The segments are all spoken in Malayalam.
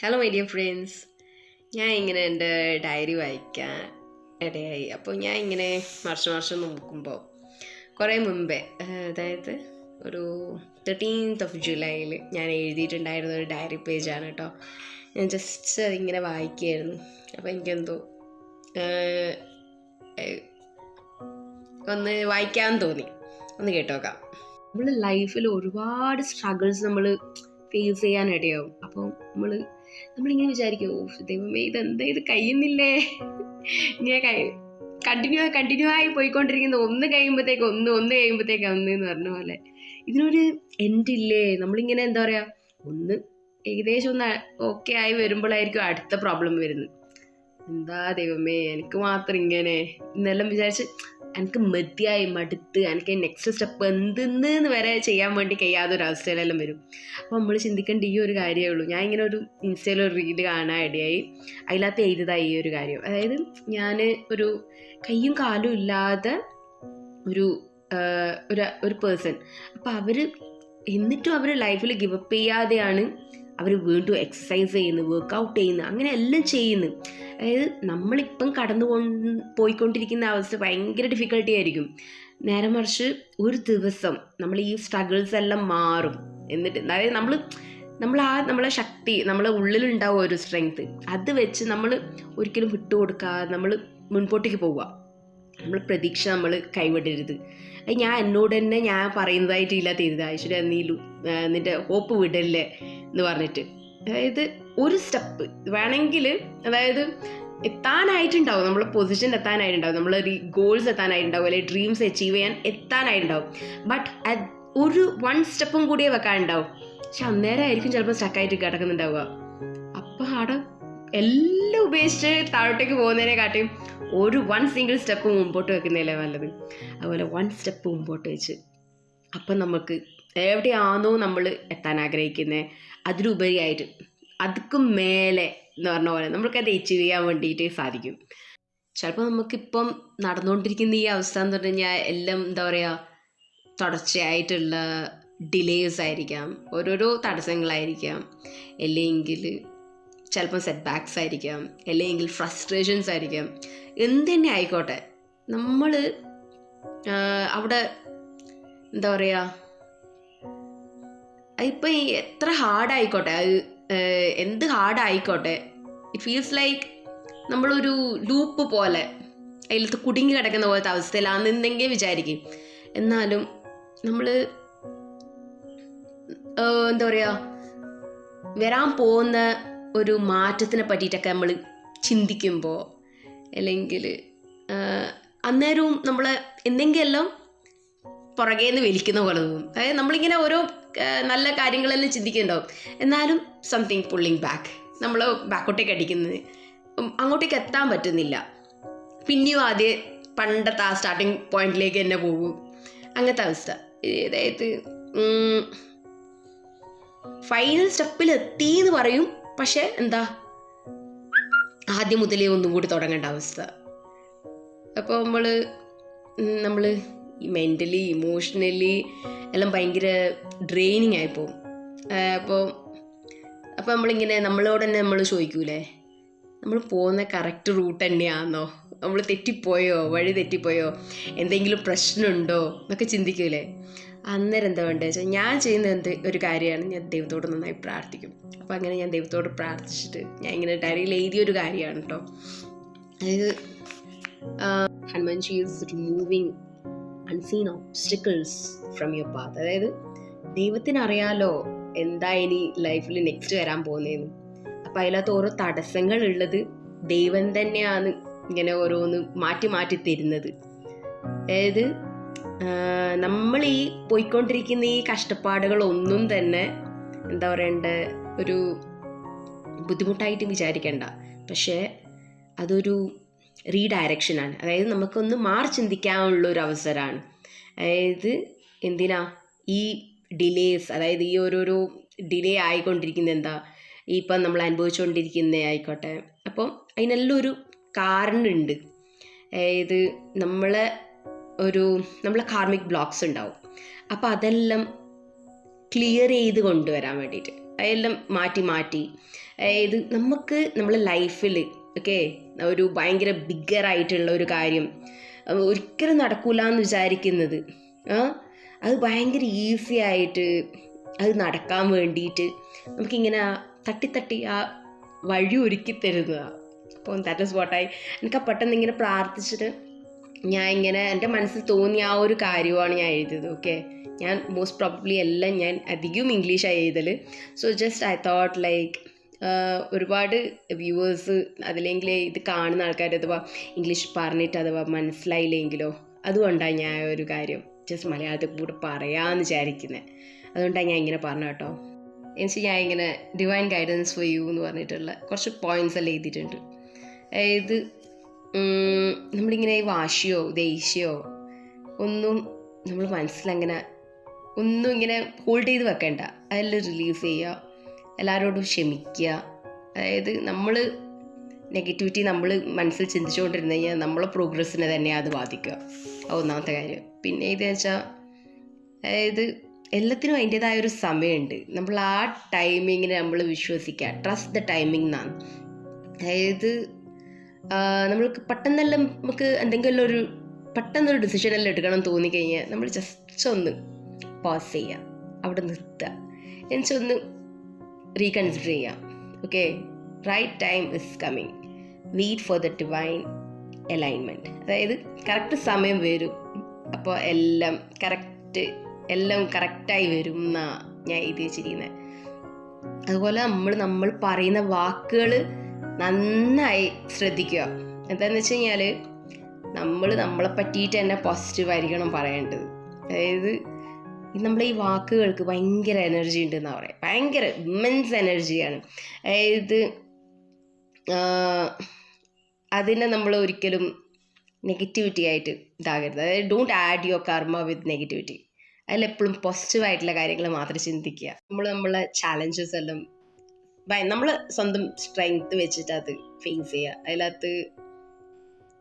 ഹലോ മൈ ഡിയർ ഫ്രണ്ട്സ്, ഞാൻ ഇങ്ങനെ എൻ്റെ ഡയറി വായിക്കാൻ ഇടയായി. അപ്പോൾ ഞാൻ ഇങ്ങനെ വർഷം നോക്കുമ്പോൾ കുറേ മുമ്പേ, അതായത് ഒരു 13th of July ഞാൻ എഴുതിയിട്ടുണ്ടായിരുന്ന ഒരു ഡയറി പേജാണ് കേട്ടോ. ഞാൻ ജസ്റ്റ് അതിങ്ങനെ വായിക്കുകയായിരുന്നു. അപ്പോൾ എനിക്കെന്തോ ഒന്ന് വായിക്കാൻ തോന്നി. ഒന്ന് കേട്ടോക്കാം. നമ്മൾ ലൈഫിൽ ഒരുപാട് സ്ട്രഗിൾസ് നമ്മൾ ഫേസ് ചെയ്യാനിടയാവും. അപ്പോൾ നമ്മളിങ്ങനെ വിചാരിക്കും, ദൈവമേ ഇതെന്താ ഇത് കഴിയുന്നില്ലേ, ഇങ്ങനെ കണ്ടിന്യൂ ആയി പോയിക്കൊണ്ടിരിക്കുന്ന ഒന്ന് കഴിയുമ്പോഴത്തേക്ക് ഒന്ന് എന്ന് പറഞ്ഞ പോലെ ഇതിനൊരു എൻഡില്ലേ. നമ്മളിങ്ങനെ എന്താ പറയുക, ഒന്ന് ഏകദേശം ഒന്ന് ഓക്കെ ആയി വരുമ്പോഴായിരിക്കും അടുത്ത പ്രോബ്ലം വരുന്നത്. എന്താ ദൈവമേ എനിക്ക് മാത്രം ഇങ്ങനെ എന്നെല്ലാം വിചാരിച്ച് എനിക്ക് മടുത്ത് എനിക്ക് നെക്സ്റ്റ് സ്റ്റെപ്പ് എന്തെന്ന് വരെ ചെയ്യാൻ വേണ്ടി കഴിയാത്തൊരവസ്ഥയിലെല്ലാം വരും. അപ്പോൾ നമ്മൾ ചിന്തിക്കേണ്ട ഈ ഒരു കാര്യമേ ഉള്ളൂ. ഞാൻ ഇങ്ങനെ ഒരു ഇൻസ്റ്റയിലൊരു റീല് കാണാൻ ഇടയായി. അതിനകത്ത് എഴുതിയതായി ഈ ഒരു കാര്യം. അതായത് ഞാൻ ഒരു കയ്യും കാലും ഇല്ലാതെ ഒരു പേഴ്സൺ. അപ്പോൾ എന്നിട്ടും അവർ ലൈഫിൽ ഗിവപ്പ് ചെയ്യാതെയാണ് അവർ വീണ്ടും എക്സസൈസ് ചെയ്യുന്നത്, വർക്കൗട്ട് ചെയ്യുന്നത്, അങ്ങനെ എല്ലാം ചെയ്യുന്നു. അതായത് നമ്മളിപ്പം പോയിക്കൊണ്ടിരിക്കുന്ന അവസ്ഥ ഭയങ്കര ഡിഫിക്കൽട്ടി ആയിരിക്കും. നേരെ മറിച്ച് ഒരു ദിവസം നമ്മൾ ഈ സ്ട്രഗിൾസ് എല്ലാം മാറും. എന്നിട്ട് അതായത് നമ്മളെ ശക്തി, നമ്മളെ ഉള്ളിലുണ്ടാവും ഒരു സ്ട്രെങ്ത്, അത് വെച്ച് നമ്മൾ ഒരിക്കലും വിട്ടുകൊടുക്കാതെ നമ്മൾ മുൻപോട്ടേക്ക് പോവുക. നമ്മൾ പ്രതീക്ഷ നമ്മൾ കൈവിടരുത്. അത് ഞാൻ എന്നോട് തന്നെ ഞാൻ പറയുന്നതായിട്ടില്ല തരുത്, ഐശ്വര്യ നിന്റെ ഹോപ്പ് വിടല്ലേ എന്ന് പറഞ്ഞിട്ട്. അതായത് ഒരു സ്റ്റെപ്പ് വേണമെങ്കിൽ, അതായത് എത്താനായിട്ടുണ്ടാവും, നമ്മളെ പൊസിഷൻ എത്താനായിട്ടുണ്ടാവും, നമ്മളെ ഗോൾസ് എത്താനായിട്ടുണ്ടാവും, അല്ലെങ്കിൽ ഡ്രീംസ് അച്ചീവ് ചെയ്യാൻ എത്താനായിട്ടുണ്ടാവും. ബട്ട് ഒരു 1 സ്റ്റെപ്പും കൂടിയേ വെക്കാനുണ്ടാവും. പക്ഷെ അന്നേരമായിരിക്കും ചിലപ്പോൾ സ്റ്റക്കായിട്ട് കിടക്കുന്നുണ്ടാവുക. അപ്പം അവിടെ എല്ലാം ഉപേക്ഷിച്ച് താഴോട്ടേക്ക് പോകുന്നതിനെക്കാട്ടിയും ഒരു 1 സിംഗിൾ സ്റ്റെപ്പ് മുമ്പോട്ട് വെക്കുന്നതല്ലേ നല്ലത്. അതുപോലെ 1 സ്റ്റെപ്പ് മുമ്പോട്ട് വെച്ച് അപ്പം നമുക്ക് എവിടെയാണോ നമ്മൾ എത്താൻ ആഗ്രഹിക്കുന്നത് അതിലുപരിയായിട്ട് അതുക്കും മേലെ എന്ന് പറഞ്ഞ പോലെ നമുക്കത് അച്ചീവ് ചെയ്യാൻ വേണ്ടിയിട്ട് സാധിക്കും. ചിലപ്പോൾ നമുക്കിപ്പം നടന്നുകൊണ്ടിരിക്കുന്ന ഈ അവസ്ഥ എന്ന് പറഞ്ഞു കഴിഞ്ഞാൽ എല്ലാം എന്താ പറയുക, തുടർച്ചയായിട്ടുള്ള ഡിലേസ് ആയിരിക്കാം, ഓരോരോ തടസ്സങ്ങളായിരിക്കാം, അല്ലെങ്കിൽ ചിലപ്പോൾ സെറ്റ് ബാക്സ് ആയിരിക്കാം, അല്ലെങ്കിൽ ഫ്രസ്ട്രേഷൻസ് ആയിരിക്കാം. എന്ത് തന്നെ ആയിക്കോട്ടെ, നമ്മൾ അവിടെ എന്താ പറയുക, ഇപ്പം എത്ര ഹാർഡായിക്കോട്ടെ, എന്ത് ഹാർഡായിക്കോട്ടെ, ഇറ്റ് ഫീൽസ് ലൈക്ക് നമ്മളൊരു ലൂപ്പ് പോലെ അതിലത്ത് കുടുങ്ങി കിടക്കുന്ന പോലത്തെ അവസ്ഥയിലാണെന്നെങ്കിൽ വിചാരിക്കും. എന്നാലും നമ്മൾ എന്താ പറയുക, വരാൻ പോകുന്ന ഒരു മാറ്റത്തിനെ പറ്റിയിട്ടൊക്കെ നമ്മൾ ചിന്തിക്കുമ്പോൾ, അല്ലെങ്കിൽ അന്നേരവും നമ്മൾ എന്തെങ്കിലും പുറകേന്ന് വലിക്കുന്ന പോലെ തോന്നും. അതായത് നമ്മളിങ്ങനെ ഓരോ നല്ല കാര്യങ്ങളെല്ലാം ചിന്തിക്കുന്നുണ്ടാവും, എന്നാലും സംതിങ് പുള്ളിങ് ബാക്ക്, നമ്മൾ ബാക്കോട്ടേക്ക് അടിക്കുന്നത്, അങ്ങോട്ടേക്ക് എത്താൻ പറ്റുന്നില്ല. പിന്നെയും ആദ്യം പണ്ടത്തെ ആ സ്റ്റാർട്ടിങ് പോയിന്റിലേക്ക് തന്നെ പോകും. അങ്ങനത്തെ അവസ്ഥ. അതായത് ഫൈനൽ സ്റ്റെപ്പിൽ എത്തി എന്ന് പറയും, പക്ഷെ എന്താ ആദ്യം മുതലേ ഒന്നും കൂടി തുടങ്ങേണ്ട അവസ്ഥ. അപ്പോൾ നമ്മൾ മെൻ്റലി ഇമോഷണലി എല്ലാം ഭയങ്കര ഡ്രെയിനിങ് ആയിപ്പോവും. അപ്പോൾ നമ്മളിങ്ങനെ നമ്മളോട് തന്നെ നമ്മൾ ചോദിക്കൂലേ, നമ്മൾ പോകുന്ന കറക്റ്റ് റൂട്ട് തന്നെയാണോ, നമ്മൾ വഴി തെറ്റിപ്പോയോ, എന്തെങ്കിലും പ്രശ്നമുണ്ടോ എന്നൊക്കെ ചിന്തിക്കൂലേ. അന്നേരം എന്താ വേണ്ടത് വെച്ചാൽ, ഞാൻ ചെയ്യുന്ന ഒരു കാര്യമാണ്, ഞാൻ ദൈവത്തോട് നന്നായി പ്രാർത്ഥിക്കും. അപ്പോൾ അങ്ങനെ ഞാൻ ദൈവത്തോട് പ്രാർത്ഥിച്ചിട്ട് ഞാൻ ഇങ്ങനെ ഡയറിയിൽ എഴുതിയൊരു കാര്യമാണ് കേട്ടോ. അതായത് Hanumanji is removing unseen obstacles from your path. അതായത് ദൈവത്തിനറിയാലോ എന്താ ഇനി ലൈഫിൽ നെക്സ്റ്റ് വരാൻ പോകുന്നതെന്ന്. അപ്പം അതിനകത്ത് ഓരോ തടസ്സങ്ങൾ ഉള്ളത് ദൈവം തന്നെയാണ് ഇങ്ങനെ ഓരോന്ന് മാറ്റി തരുന്നത്. അതായത് നമ്മൾ ഈ പോയിക്കൊണ്ടിരിക്കുന്ന ഈ കഷ്ടപ്പാടുകളൊന്നും തന്നെ എന്താ പറയണ്ട, ഒരു ബുദ്ധിമുട്ടായിട്ട് വിചാരിക്കേണ്ട. പക്ഷേ അതൊരു റീഡയറക്ഷനാണ്. അതായത് നമുക്കൊന്ന് മാറി ചിന്തിക്കാനുള്ളൊരു അവസരമാണ്. അതായത് എന്തിനാ ഈ ഡിലേസ്, അതായത് ഈ ഓരോരോ ഡിലേ ആയിക്കൊണ്ടിരിക്കുന്ന എന്താ ഇപ്പം നമ്മൾ അനുഭവിച്ചുകൊണ്ടിരിക്കുന്ന ആയിക്കോട്ടെ, അപ്പം അതിനെല്ലാം ഒരു കാരണമുണ്ട്. അതായത് നമ്മളെ കാർമിക് ബ്ലോക്സ് ഉണ്ടാവും. അപ്പോൾ അതെല്ലാം ക്ലിയർ ചെയ്ത് കൊണ്ടുവരാൻ വേണ്ടിയിട്ട് അതെല്ലാം മാറ്റി അതായത് നമുക്ക് നമ്മളെ ലൈഫിൽ ഓക്കെ ഒരു ഭയങ്കര ബിഗ്ഗറായിട്ടുള്ള ഒരു കാര്യം ഒരിക്കലും നടക്കൂല എന്ന് വിചാരിക്കുന്നത് അത് ഭയങ്കര ഈസി ആയിട്ട് അത് നടക്കാൻ വേണ്ടിയിട്ട് നമുക്കിങ്ങനെ തട്ടി ആ വഴി ഒരുക്കി തരുന്നതാണ്. അപ്പോൾ ദാറ്റ് ഈസ് വാട്ട് എനിക്ക് പെട്ടെന്ന് ഇങ്ങനെ പ്രാർത്ഥിച്ചിട്ട് ഞാൻ ഇങ്ങനെ എൻ്റെ മനസ്സിൽ തോന്നിയ ആ ഒരു കാര്യമാണ് ഞാൻ എഴുതിയത്. ഓക്കെ, ഞാൻ മോസ്റ്റ് പ്രോബബ്ലി എല്ലാം ഞാൻ അധികവും ഇംഗ്ലീഷാണ് എഴുതൽ. So just I thought like ഒരുപാട് വ്യൂവേഴ്സ് അതിലെങ്കിൽ ഇത് കാണുന്ന ആൾക്കാർ അഥവാ ഇംഗ്ലീഷ് പറഞ്ഞിട്ട് അഥവാ മനസ്സിലായില്ലെങ്കിലോ, അതുകൊണ്ടാണ് ഞാൻ ഒരു കാര്യം ജസ്റ്റ് മലയാളത്തിൽ കൂടെ പറയാമെന്ന് വിചാരിക്കുന്നത്. അതുകൊണ്ടാണ് ഞാൻ ഇങ്ങനെ പറഞ്ഞു കേട്ടോ. എനിക്ക് ഞാൻ ഇങ്ങനെ ഡിവൈൻ ഗൈഡൻസ് ഫോർ യു എന്ന് പറഞ്ഞിട്ടുള്ള കുറച്ച് പോയിൻറ്റ്സ് എല്ലാം എഴുതിയിട്ടുണ്ട്. അതായത് നമ്മളിങ്ങനെ വാശിയോ ദേഷ്യമോ ഒന്നും നമ്മൾ മനസ്സിലങ്ങനെ ഒന്നും ഇങ്ങനെ ഹോൾഡ് ചെയ്ത് വെക്കണ്ട, അതെല്ലാം റിലീസ് ചെയ്യുക, എല്ലാവരോടും ക്ഷമിക്കുക. അതായത് നമ്മൾ നെഗറ്റിവിറ്റി നമ്മൾ മനസ്സിൽ ചിന്തിച്ചുകൊണ്ടിരുന്നു കഴിഞ്ഞാൽ നമ്മളെ പ്രോഗ്രസ്സിനെ തന്നെ അത് ബാധിക്കുക. ഒന്നാമത്തെ കാര്യം. പിന്നെ ഇതെന്ന് വെച്ചാൽ അതായത് എല്ലാത്തിനും അതിൻ്റേതായ ഒരു സമയമുണ്ട്. നമ്മൾ ആ ടൈമിങ്ങിനെ നമ്മൾ വിശ്വസിക്കുക, ട്രസ്റ്റ് ദ ടൈമിംഗ് എന്നാണ്. അതായത് നമ്മൾക്ക് പെട്ടെന്നെല്ലാം നമുക്ക് എന്തെങ്കിലും ഒരു പെട്ടെന്നൊരു ഡിസിഷനെല്ലാം എടുക്കണം തോന്നിക്കഴിഞ്ഞാൽ നമ്മൾ ജസ്റ്റ് ഒന്ന് പോസ് ചെയ്യുക, അവിടെ നിർത്തുക, എനിച്ചൊന്ന് റീകൺസിഡർ ചെയ്യാം. Okay, right time is coming, wait for the divine alignment. അതായത് കറക്റ്റ് സമയം വരും, അപ്പോൾ എല്ലാം കറക്റ്റായി വരും എന്നാണ് ഞാൻ എഴുതി വെച്ചിരിക്കുന്നത്. അതുപോലെ നമ്മൾ പറയുന്ന വാക്കുകൾ നന്നായി ശ്രദ്ധിക്കുക. എന്താണെന്ന് വെച്ച് കഴിഞ്ഞാൽ നമ്മളെ പറ്റിയിട്ട് തന്നെ പോസിറ്റീവായിരിക്കണം പറയേണ്ടത്. അതായത് നമ്മളെ ഈ വാക്കുകൾക്ക് ഭയങ്കര എനർജി ഉണ്ടെന്നാണ് പറയുക, ഭയങ്കര ഇമ്മൻസ് എനർജിയാണ്. അതായത് അതിനെ നമ്മൾ ഒരിക്കലും നെഗറ്റിവിറ്റി ആയിട്ട് ഇതാകരുത്. അതായത് ഡോണ്ട് ആഡ് യുവർ കർമ്മ വിത്ത് നെഗറ്റിവിറ്റി. അതിലെപ്പോഴും പോസിറ്റീവായിട്ടുള്ള കാര്യങ്ങൾ മാത്രം ചിന്തിക്കുക. നമ്മളെ ചാലഞ്ചസ് എല്ലാം നമ്മൾ സ്വന്തം സ്ട്രെങ്ത് വെച്ചിട്ട് അത് ഫേസ് ചെയ്യുക. അതിനകത്ത്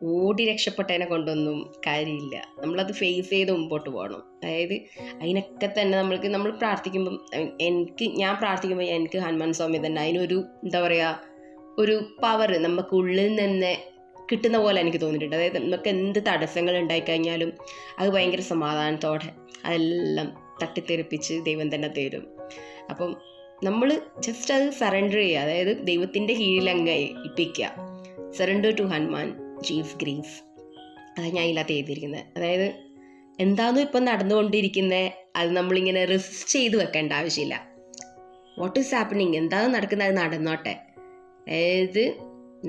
ഓടി രക്ഷപ്പെട്ടതിനെ കൊണ്ടൊന്നും കാര്യമില്ല, നമ്മളത് ഫേസ് ചെയ്ത് മുമ്പോട്ട് പോകണം. അതായത് അതിനൊക്കെ തന്നെ നമ്മൾ പ്രാർത്ഥിക്കുമ്പം ഞാൻ പ്രാർത്ഥിക്കുമ്പോൾ എനിക്ക് ഹനുമാൻ സ്വാമി തന്നെ അതിനൊരു എന്താ പറയുക ഒരു പവർ നമുക്ക് ഉള്ളിൽ നിന്ന് കിട്ടുന്ന പോലെ എനിക്ക് തോന്നിയിട്ടുണ്ട്. അതായത് നമുക്ക് എന്ത് തടസ്സങ്ങൾ ഉണ്ടായിക്കഴിഞ്ഞാലും അത് ഭയങ്കര സമാധാനത്തോടെ അതെല്ലാം തട്ടിത്തെറിപ്പിച്ച് ദൈവം തന്നെ തരും. അപ്പം നമ്മൾ ജസ്റ്റ് അത് സറണ്ടർ ചെയ്യുക, അതായത് ദൈവത്തിൻ്റെ കീഴിലങ്ങ് ഇപ്പിക്കുക. Surrender to Hanuman chief grief. അതാണ് ഞാൻ ഇതിനകത്ത് എഴുതിയിരിക്കുന്നത്. അതായത് എന്താണോ ഇപ്പം നടന്നുകൊണ്ടിരിക്കുന്നത് അത് നമ്മളിങ്ങനെ റെസിസ്റ്റ് ചെയ്ത് വെക്കേണ്ട ആവശ്യമില്ല. വാട്ട് ഈസ് ഹാപ്പനിങ്, എന്താണ് നടക്കുന്നത് അത് നടന്നോട്ടെ. അതായത്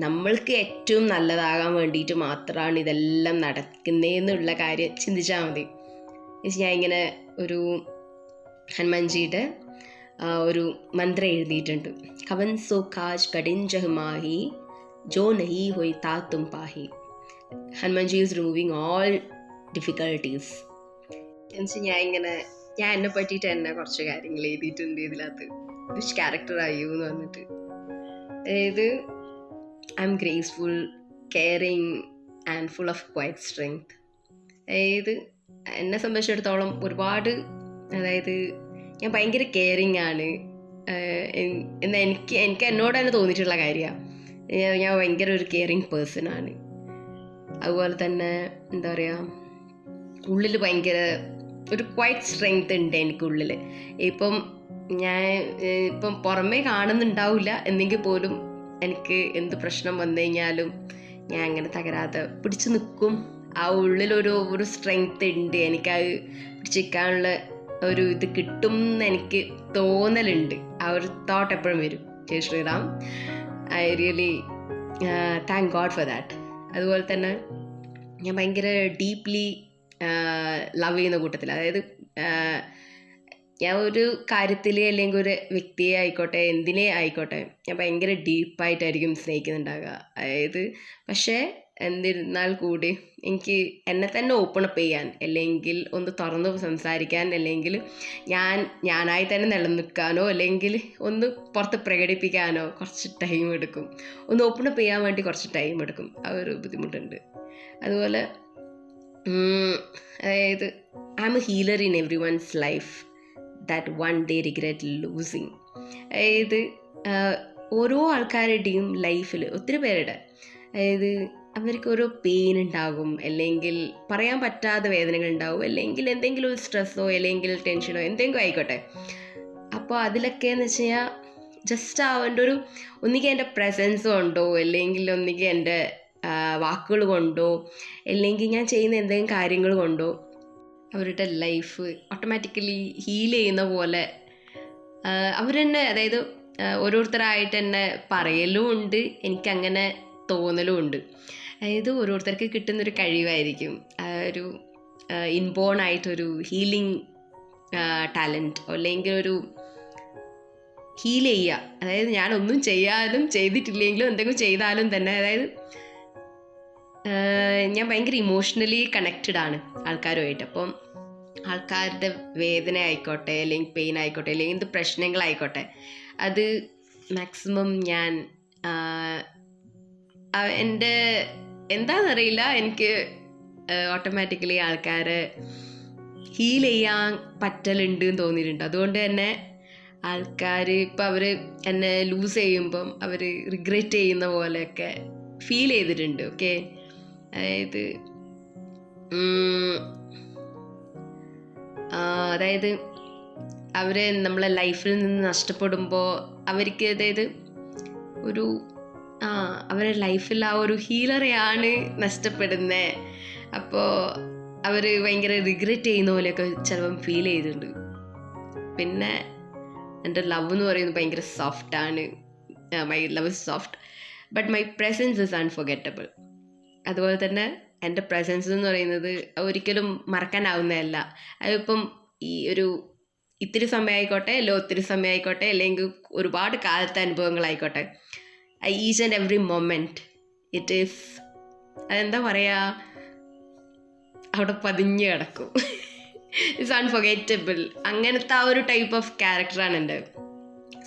നമ്മൾക്ക് ഏറ്റവും നല്ലതാകാൻ വേണ്ടിയിട്ട് മാത്രമാണ് ഇതെല്ലാം നടക്കുന്നതെന്നുള്ള കാര്യം ചിന്തിച്ചാൽ മതി. ഞാൻ ഇങ്ങനെ ഒരു ഹനുമാൻജിയുടെ ഒരു മന്ത്രം എഴുതിയിട്ടുണ്ട്. കവൻ സോ കാജ് കടിൻ ജഹ്മാഹി ജോ നഹി ഹോയ് താ തും പാഹി. Hanumanji is removing all difficulties. എന്നുവെച്ചാൽ ഞാൻ എന്നെ പറ്റിയിട്ട് തന്നെ കുറച്ച് കാര്യങ്ങൾ എഴുതിയിട്ടുണ്ട് ഇതിനകത്ത്. വിച്ച് ക്യാരക്ടർ ആർ യു എന്ന് പറഞ്ഞിട്ട്. അതായത് I M graceful, caring and full of quite strength. അതായത് എന്നെ സംബന്ധിച്ചിടത്തോളം ഒരുപാട്, അതായത് ഞാൻ ഭയങ്കര കെയറിങ് ആണ് എന്ന് എനിക്ക് എന്നോട് തന്നെ തോന്നിയിട്ടുള്ള കാര്യമാണ്. ഞാൻ ഭയങ്കര ഒരു കെയറിങ് പേഴ്സൺ ആണ്. അതുപോലെ തന്നെ എന്താ പറയുക, ഉള്ളിൽ ഭയങ്കര ഒരു ക്വൈറ്റ് സ്ട്രെങ്ത് ഉണ്ട് എനിക്കുള്ളിൽ. ഇപ്പം പുറമേ കാണുന്നുണ്ടാവില്ല, എന്നെങ്കിൽ പോലും എനിക്ക് എന്ത് പ്രശ്നം വന്നു കഴിഞ്ഞാലും ഞാൻ അങ്ങനെ തകരാതെ പിടിച്ചു നിൽക്കും. ആ ഉള്ളിലൊരു സ്ട്രെങ്ത് ഉണ്ട്, എനിക്കത് പിടിച്ചിരിക്കാനുള്ള ഒരു ഇത് കിട്ടും എന്ന് എനിക്ക് തോന്നലുണ്ട്. ആ ഒരു തോട്ട് എപ്പോഴും വരും. ജയ് Shriram. I really thank God for that. അതുപോലെ തന്നെ ഞാൻ ഭയങ്കര ഡീപ്ലി ലവ് ചെയ്യുന്ന കൂട്ടത്തിൽ, അതായത് ഞാൻ ഒരു കാര്യത്തിൽ അല്ലെങ്കിൽ ഒരു വ്യക്തിയെ ആയിക്കോട്ടെ എന്തിനെ ആയിക്കോട്ടെ ഞാൻ ഭയങ്കര ഡീപ്പായിട്ടായിരിക്കും സ്നേഹിക്കുന്നുണ്ടാകുക. അതായത് പക്ഷേ എന്നിരുന്നാൽ കൂടി എനിക്ക് എന്നെ തന്നെ ഓപ്പൺ അപ്പ് ചെയ്യാൻ, അല്ലെങ്കിൽ ഒന്ന് തുറന്ന് സംസാരിക്കാൻ, അല്ലെങ്കിൽ ഞാനായി തന്നെ നിലനിൽക്കാനോ അല്ലെങ്കിൽ ഒന്ന് പുറത്ത് പ്രകടിപ്പിക്കാനോ കുറച്ച് ടൈം എടുക്കും. ഒന്ന് ഓപ്പൺ അപ്പ് ചെയ്യാൻ വേണ്ടി കുറച്ച് ടൈം എടുക്കും. ആ ഒരു ബുദ്ധിമുട്ടുണ്ട്. അതുപോലെ അതായത് I am a healer in everyone's life that one day regret losing. അതായത് ഓരോ ആൾക്കാരുടെയും ലൈഫിൽ ഒത്തിരി പേരുടെ അതായത് അവർക്ക് ഓരോ പെയിൻ ഉണ്ടാകും, അല്ലെങ്കിൽ പറയാൻ പറ്റാത്ത വേദനകൾ ഉണ്ടാവും, അല്ലെങ്കിൽ എന്തെങ്കിലും ഒരു സ്ട്രെസ്സോ അല്ലെങ്കിൽ ടെൻഷനോ എന്തെങ്കിലും ആയിക്കോട്ടെ. അപ്പോൾ അതിലൊക്കെ എന്ന് വെച്ച് കഴിഞ്ഞാൽ ജസ്റ്റ് അവൻ്റെ ഒരു ഒന്നുകിൽ എൻ്റെ പ്രസൻസ് കൊണ്ടോ അല്ലെങ്കിൽ ഒന്നുകിൽ എൻ്റെ വാക്കുകൾ കൊണ്ടോ അല്ലെങ്കിൽ ഞാൻ ചെയ്യുന്ന എന്തെങ്കിലും കാര്യങ്ങൾ കൊണ്ടോ അവരുടെ ലൈഫ് ഓട്ടോമാറ്റിക്കലി ഹീൽ ചെയ്യുന്ന പോലെ അവർ തന്നെ, അതായത് ഓരോരുത്തരായിട്ട് തന്നെ പറയലും ഉണ്ട്, എനിക്കങ്ങനെ തോന്നലും ഉണ്ട്. അതായത് ഓരോരുത്തർക്ക് കിട്ടുന്നൊരു കഴിവായിരിക്കും, ഒരു ഇൻബോൺ ആയിട്ടൊരു ഹീലിംഗ് ടാലൻറ്റ്, അല്ലെങ്കിൽ ഒരു ഹീൽ ചെയ്യുക. അതായത് ഞാനൊന്നും ചെയ്തിട്ടില്ലെങ്കിലും എന്തെങ്കിലും ചെയ്താലും തന്നെ, അതായത് ഞാൻ ഭയങ്കര ഇമോഷണലി കണക്റ്റഡ് ആണ് ആൾക്കാരുമായിട്ട്. അപ്പം ആൾക്കാരുടെ വേദന ആയിക്കോട്ടെ, അല്ലെങ്കിൽ പെയിൻ ആയിക്കോട്ടെ, അല്ലെങ്കിൽ എന്ത് പ്രശ്നങ്ങളായിക്കോട്ടെ, അത് മാക്സിമം ഞാൻ എൻ്റെ എന്താണെന്നറിയില്ല, എനിക്ക് ഓട്ടോമാറ്റിക്കലി ആൾക്കാരെ ഹീൽ ചെയ്യാൻ പറ്റലുണ്ട് എന്ന് തോന്നിയിട്ടുണ്ട്. അതുകൊണ്ട് തന്നെ ആൾക്കാർ ഇപ്പം അവർ എന്നെ ലൂസ് ചെയ്യുമ്പം അവർ റിഗ്രറ്റ് ചെയ്യുന്ന പോലെയൊക്കെ ഫീൽ ചെയ്തിട്ടുണ്ട്. ഓക്കെ, അതായത് അവരെ നമ്മളെ ലൈഫിൽ നിന്ന് നഷ്ടപ്പെടുമ്പോൾ അവർക്ക്, അതായത് ഒരു അവരുടെ ലൈഫിൽ ആ ഒരു ഹീലറെയാണ് നഷ്ടപ്പെടുന്നത്. അപ്പോൾ അവർ ഭയങ്കര റിഗ്രറ്റ് ചെയ്യുന്ന പോലെയൊക്കെ ചിലപ്പം ഫീൽ ചെയ്തിട്ടുണ്ട്. പിന്നെ എൻ്റെ ലവ് എന്ന് പറയുന്നത് ഭയങ്കര സോഫ്റ്റാണ്. My love is soft but my presence is unforgettable. അതുപോലെ തന്നെ എൻ്റെ പ്രസൻസ് എന്ന് പറയുന്നത് ഒരിക്കലും മറക്കാനാവുന്നതല്ല. അതിപ്പം ഈ ഒരു ഇത്തിരി സമയമായിക്കോട്ടെ, അല്ലെങ്കിൽ ഒത്തിരി സമയമായിക്കോട്ടെ, അല്ലെങ്കിൽ ഒരുപാട് കാലത്തെ അനുഭവങ്ങളായിക്കോട്ടെ, each and every moment it is, അതെന്താ പറയുക, അവിടെ പതിഞ്ഞ് കിടക്കും. It's unforgettable. അങ്ങനത്തെ ആ ഒരു ടൈപ്പ് ഓഫ് ക്യാരക്ടറാണ് എൻ്റെ.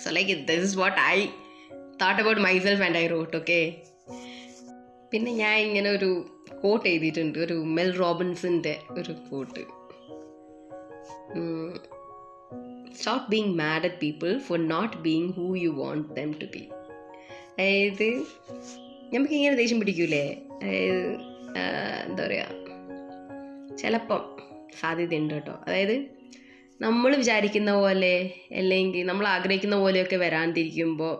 So like this is what I thought about myself and I wrote. Okay, പിന്നെ ഞാൻ ഇങ്ങനെ ഒരു കോട്ട് എഴുതിയിട്ടുണ്ട്, ഒരു മെൽ റോബിൻസിൻ്റെ ഒരു quote. Stop being mad at people for not being who you want them to be. അതായത് നമുക്കിങ്ങനെ ദേഷ്യം പിടിക്കൂലേ, അതായത് എന്താ പറയുക, ചിലപ്പം സാധ്യതയുണ്ട് കേട്ടോ. അതായത് നമ്മൾ വിചാരിക്കുന്ന പോലെ അല്ലെങ്കിൽ നമ്മൾ ആഗ്രഹിക്കുന്ന പോലെയൊക്കെ വരാണ്ടിരിക്കുമ്പോൾ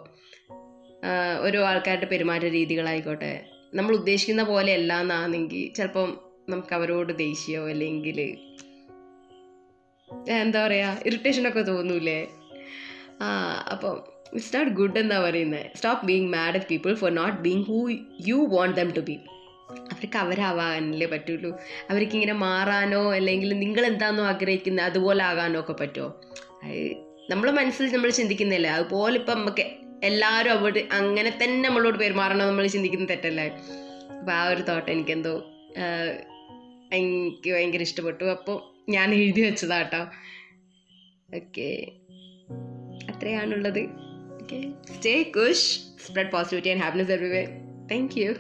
ഓരോ ആൾക്കാരുടെ പെരുമാറ്റ രീതികളായിക്കോട്ടെ നമ്മൾ ഉദ്ദേശിക്കുന്ന പോലെ അല്ല എന്നാണെങ്കിൽ ചിലപ്പം നമുക്ക് അവരോട് ദേഷ്യമോ അല്ലെങ്കിൽ എന്താ പറയുക ഇറിറ്റേഷനൊക്കെ തോന്നൂലേ. അപ്പം ഇറ്റ്സ് നോട്ട് ഗുഡ് എന്നാ പറയുന്നത്. Stop being mad at people for not being who you want them to be. അവർക്ക് അവരാവാനല്ലേ പറ്റുള്ളൂ. അവർക്കിങ്ങനെ മാറാനോ അല്ലെങ്കിൽ നിങ്ങൾ എന്താണെന്നോ ആഗ്രഹിക്കുന്നത് അതുപോലെ ആകാനോ ഒക്കെ പറ്റുമോ? നമ്മളെ മനസ്സിൽ നമ്മൾ ചിന്തിക്കുന്നില്ലേ അതുപോലെ. ഇപ്പം നമുക്ക് എല്ലാവരും അവിടെ അങ്ങനെ തന്നെ നമ്മളോട് പെരുമാറണം നമ്മൾ ചിന്തിക്കുന്നത് തെറ്റല്ലേ. അപ്പോൾ ആ ഒരു തോട്ട് എനിക്കെന്തോ എനിക്ക് ഭയങ്കര ഇഷ്ടപ്പെട്ടു. അപ്പോൾ ഞാൻ എഴുതി വെച്ചതാട്ടോ. Okay, അത്രയാണുള്ളത്. Okay, stay kush, spread positivity and happiness everywhere. Thank you.